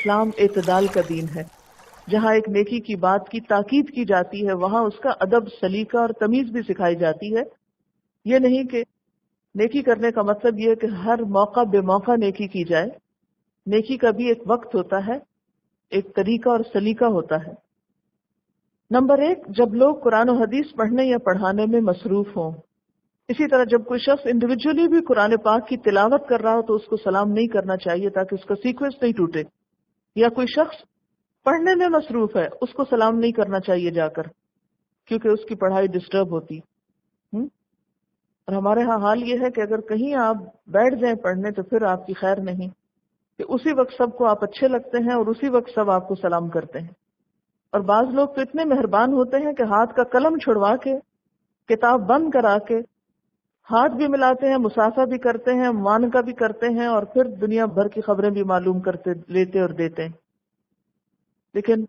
اسلام اعتدال کا دین ہے. جہاں ایک نیکی کی بات کی تاکید کی جاتی ہے وہاں اس کا ادب، سلیقہ اور تمیز بھی سکھائی جاتی ہے. یہ نہیں کہ نیکی کرنے کا مطلب یہ ہے کہ ہر موقع بے موقع نیکی کی جائے. نیکی کا بھی ایک وقت ہوتا ہے، ایک طریقہ اور سلیقہ ہوتا ہے. نمبر 1، جب لوگ قرآن و حدیث پڑھنے یا پڑھانے میں مصروف ہوں. اسی طرح جب کوئی شخص انڈیویجولی بھی قرآن پاک کی تلاوت کر رہا ہو تو اس کو سلام نہیں کرنا چاہیے تاکہ اس کا سیکوینس نہیں ٹوٹے. یا کوئی شخص پڑھنے میں مصروف ہے، اس کو سلام نہیں کرنا چاہیے جا کر، کیونکہ اس کی پڑھائی ڈسٹرب ہوتی. اور ہمارے ہاں حال یہ ہے کہ اگر کہیں آپ بیٹھ جائیں پڑھنے تو پھر آپ کی خیر نہیں کہ اسی وقت سب کو آپ اچھے لگتے ہیں اور اسی وقت سب آپ کو سلام کرتے ہیں. اور بعض لوگ تو اتنے مہربان ہوتے ہیں کہ ہاتھ کا قلم چھڑوا کے، کتاب بند کرا کے ہاتھ بھی ملاتے ہیں، مسافہ بھی کرتے ہیں، معانقہ بھی کرتے ہیں، اور پھر دنیا بھر کی خبریں بھی معلوم کرتے لیتے اور دیتے ہیں. لیکن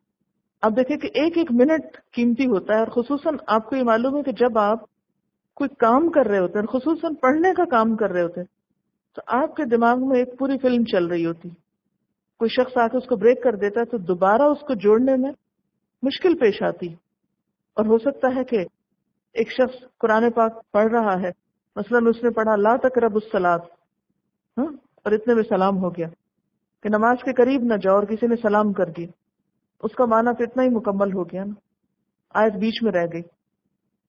اب دیکھیں کہ ایک ایک منٹ قیمتی ہوتا ہے. اور خصوصاً آپ کو یہ معلوم ہے کہ جب آپ کوئی کام کر رہے ہوتے ہیں، خصوصاً پڑھنے کا کام کر رہے ہوتے ہیں، تو آپ کے دماغ میں ایک پوری فلم چل رہی ہوتی. کوئی شخص آ کے اس کو بریک کر دیتا ہے تو دوبارہ اس کو جوڑنے میں مشکل پیش آتی. اور ہو سکتا ہے کہ ایک شخص قرآن پاک پڑھ رہا ہے، مثلاً اس نے پڑھا لا تقربوا الصلاۃ، اور اتنے میں سلام ہو گیا کہ نماز کے قریب نہ جاؤ، اور کسی نے سلام کر دیا. اس کا معنی تو اتنا ہی مکمل ہو گیا نا، آیت بیچ میں رہ گئی.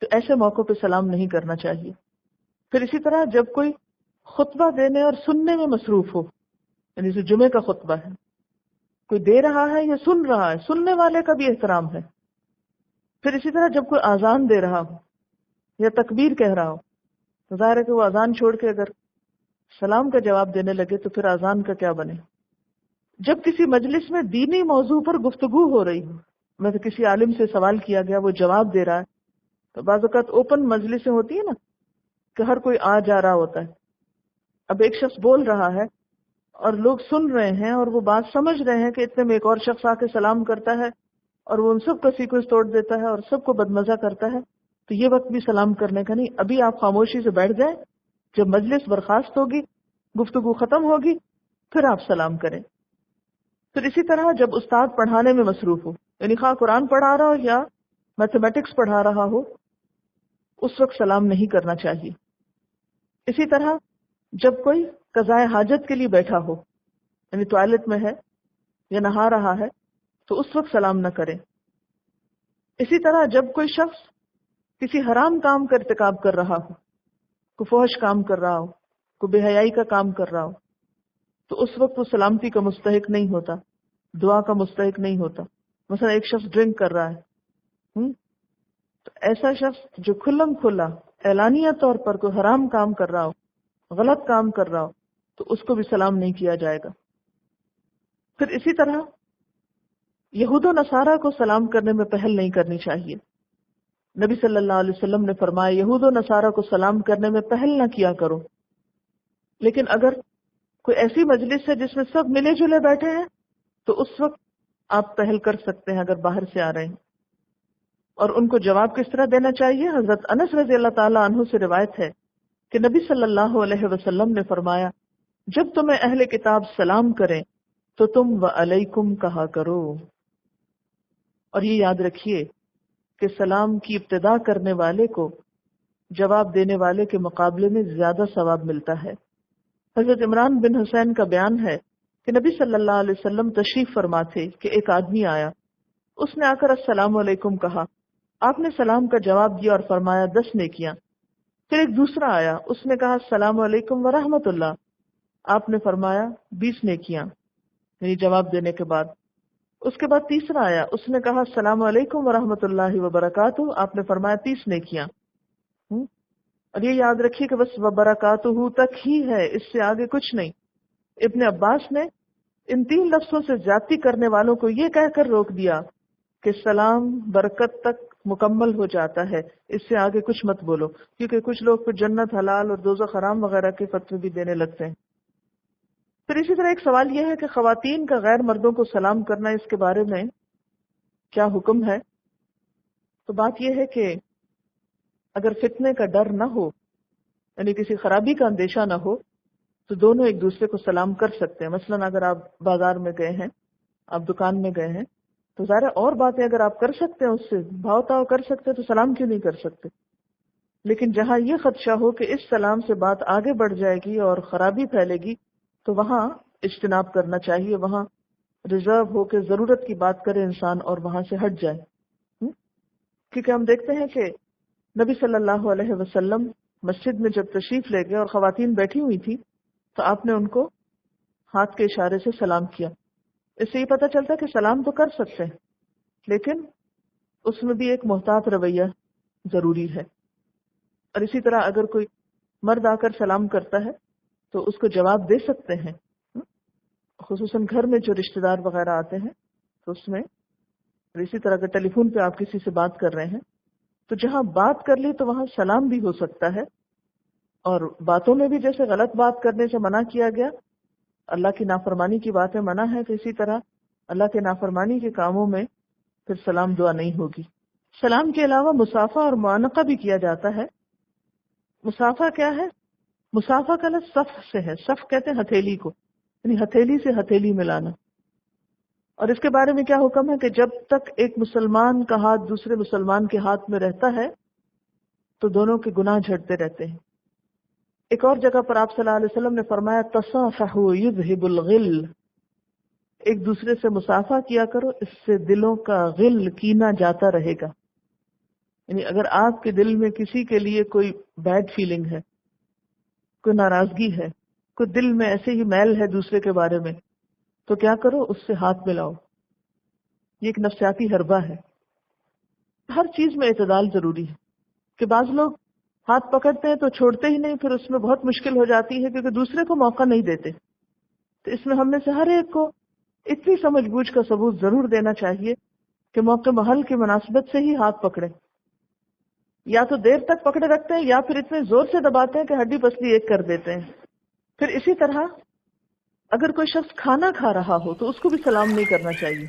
تو ایسے موقع پہ سلام نہیں کرنا چاہیے. پھر اسی طرح جب کوئی خطبہ دینے اور سننے میں مصروف ہو، یعنی جو جمعے کا خطبہ ہے، کوئی دے رہا ہے یا سن رہا ہے، سننے والے کا بھی احترام ہے. پھر اسی طرح جب کوئی اذان دے رہا ہو یا تکبیر کہہ رہا ہو تو ظاہر ہے کہ وہ اذان چھوڑ کے اگر سلام کا جواب دینے لگے تو پھر اذان کا کیا بنے. جب کسی مجلس میں دینی موضوع پر گفتگو ہو رہی ہو، میں کسی عالم سے سوال کیا گیا، وہ جواب دے رہا ہے، تو بعض اوقات اوپن مجلسیں ہوتی ہیں نا کہ ہر کوئی آ جا رہا ہوتا ہے. اب ایک شخص بول رہا ہے اور لوگ سن رہے ہیں اور وہ بات سمجھ رہے ہیں کہ اتنے میں ایک اور شخص آ کے سلام کرتا ہے اور وہ ان سب کا سیکوینس توڑ دیتا ہے اور سب کو بدمزہ کرتا ہے. تو یہ وقت بھی سلام کرنے کا نہیں. ابھی آپ خاموشی سے بیٹھ جائیں، جب مجلس برخاست ہوگی، گفتگو ختم ہوگی، پھر آپ سلام کریں. پھر اسی طرح جب استاد پڑھانے میں مصروف ہو، یعنی خواہ قرآن پڑھا رہا ہو یا میتھمیٹکس پڑھا رہا ہو، اس وقت سلام نہیں کرنا چاہیے. اسی طرح جب کوئی قضاء حاجت کے لیے بیٹھا ہو، یعنی ٹوائلٹ میں ہے یا نہا رہا ہے، تو اس وقت سلام نہ کریں. اسی طرح جب کوئی شخص کسی حرام کام کا ارتکاب کر رہا ہو، کوئی فحش کام کر رہا ہو، کوئی بے حیائی کا کام کر رہا ہو، تو اس وقت وہ سلامتی کا مستحق نہیں ہوتا، دعا کا مستحق نہیں ہوتا. مثلا ایک شخص ڈرنک کر رہا ہے، تو ایسا شخص جو کھلم کھلا اعلانیہ طور پر کوئی حرام کام کر رہا ہو، غلط کام کر رہا ہو، تو اس کو بھی سلام نہیں کیا جائے گا. پھر اسی طرح یہود و نصارہ کو سلام کرنے میں پہل نہیں کرنی چاہیے. نبی صلی اللہ علیہ وسلم نے فرمایا یہود و نصارہ کو سلام کرنے میں پہل نہ کیا کرو. لیکن اگر کوئی ایسی مجلس ہے جس میں سب ملے جلے بیٹھے ہیں تو اس وقت آپ پہل کر سکتے ہیں اگر باہر سے آ رہے ہیں. اور ان کو جواب کس طرح دینا چاہیے؟ حضرت انس رضی اللہ تعالیٰ عنہ سے روایت ہے کہ نبی صلی اللہ علیہ وسلم نے فرمایا جب تمہیں اہل کتاب سلام کریں تو تم وعلیکم کہا کرو. اور یہ یاد رکھیے کہ سلام کی ابتدا کرنے والے کو جواب دینے والے کے مقابلے میں زیادہ ثواب ملتا ہے. حضرت عمران بن حسین کا بیان ہے کہ نبی صلی اللہ علیہ وسلم تشریف فرما تھے کہ ایک آدمی آیا، اس نے آ کر السلام علیکم کہا، آپ نے سلام کا جواب دیا اور فرمایا 10 نیکیاں. پھر ایک دوسرا آیا، اس نے کہا السلام علیکم ورحمۃ اللہ، آپ نے فرمایا 20 نیکیاں، یعنی جواب دینے کے بعد. اس کے بعد تیسرا آیا، اس نے کہا السلام علیکم ورحمۃ اللہ وبرکاتہ، آپ نے فرمایا 30 نیکیاں. اور یہ یاد رکھیے کہ بس وبرکاتہ تک ہی ہے، اس سے آگے کچھ نہیں. ابن عباس نے ان 3 لفظوں سے زیادتی کرنے والوں کو یہ کہہ کر روک دیا کہ سلام برکت تک مکمل ہو جاتا ہے، اس سے آگے کچھ مت بولو، کیونکہ کچھ لوگ پھر جنت حلال اور دوزخ حرام وغیرہ کے فتوے بھی دینے لگتے ہیں. پھر اسی طرح ایک سوال یہ ہے کہ خواتین کا غیر مردوں کو سلام کرنا، اس کے بارے میں کیا حکم ہے؟ تو بات یہ ہے کہ اگر فتنے کا ڈر نہ ہو، یعنی کسی خرابی کا اندیشہ نہ ہو، تو دونوں ایک دوسرے کو سلام کر سکتے ہیں. مثلا اگر آپ بازار میں گئے ہیں آپ دکان میں گئے ہیں تو ظاہر اور باتیں اگر آپ کر سکتے ہیں اس سے بھاؤ تاؤ کر سکتے تو سلام کیوں نہیں کر سکتے؟ لیکن جہاں یہ خدشہ ہو کہ اس سلام سے بات آگے بڑھ جائے گی اور خرابی پھیلے گی تو وہاں اجتناب کرنا چاہیے، وہاں ریزرو ہو کے ضرورت کی بات کرے انسان اور وہاں سے ہٹ جائے۔ کیونکہ ہم دیکھتے ہیں کہ نبی صلی اللہ علیہ وسلم مسجد میں جب تشریف لے گئے اور خواتین بیٹھی ہوئی تھی تو آپ نے ان کو ہاتھ کے اشارے سے سلام کیا۔ اس سے یہ پتہ چلتا ہے کہ سلام تو کر سکتے ہیں لیکن اس میں بھی ایک محتاط رویہ ضروری ہے۔ اور اسی طرح اگر کوئی مرد آ کر سلام کرتا ہے تو اس کو جواب دے سکتے ہیں، خصوصاً گھر میں جو رشتہ دار وغیرہ آتے ہیں تو اس میں، اور اسی طرح اگر ٹیلی فون پہ آپ کسی سے بات کر رہے ہیں تو جہاں بات کر لی تو وہاں سلام بھی ہو سکتا ہے۔ اور باتوں میں بھی جیسے غلط بات کرنے سے منع کیا گیا، اللہ کی نافرمانی کی باتیں منع ہے، تو اسی طرح اللہ کے نافرمانی کے کاموں میں پھر سلام دعا نہیں ہوگی۔ سلام کے علاوہ مصافحہ اور معانقہ بھی کیا جاتا ہے۔ مصافحہ کیا ہے؟ مصافحہ کا لفظ صف سے ہے، صف کہتے ہیں ہتھیلی کو، یعنی ہتھیلی سے ہتھیلی ملانا۔ اور اس کے بارے میں کیا حکم ہے کہ جب تک ایک مسلمان کا ہاتھ دوسرے مسلمان کے ہاتھ میں رہتا ہے تو دونوں کے گناہ جھڑتے رہتے ہیں۔ ایک اور جگہ پر آپ صلی اللہ علیہ وسلم نے فرمایا تصافحوا یذہب الغل، ایک دوسرے سے مصافحہ کیا کرو، اس سے دلوں کا غل کینہ جاتا رہے گا۔ یعنی اگر آپ کے دل میں کسی کے لیے کوئی بیڈ فیلنگ ہے، کوئی ناراضگی ہے، کوئی دل میں ایسے ہی میل ہے دوسرے کے بارے میں، تو کیا کرو، اس سے ہاتھ ملاؤ۔ یہ ایک نفسیاتی حربہ ہے۔ ہر چیز میں اعتدال ضروری ہے کہ بعض لوگ ہاتھ پکڑتے ہیں تو چھوڑتے ہی نہیں، پھر اس میں بہت مشکل ہو جاتی ہے کیونکہ دوسرے کو موقع نہیں دیتے۔ تو اس میں ہم میں سے ہر ایک کو اتنی سمجھ بوجھ کا ثبوت ضرور دینا چاہیے کہ موقع محل کی مناسبت سے ہی ہاتھ پکڑیں، یا تو دیر تک پکڑے رکھتے ہیں یا پھر اتنے زور سے دباتے ہیں کہ ہڈی پسلی ایک کر دیتے ہیں۔ پھر اسی طرح اگر کوئی شخص کھانا کھا رہا ہو تو اس کو بھی سلام نہیں کرنا چاہیے،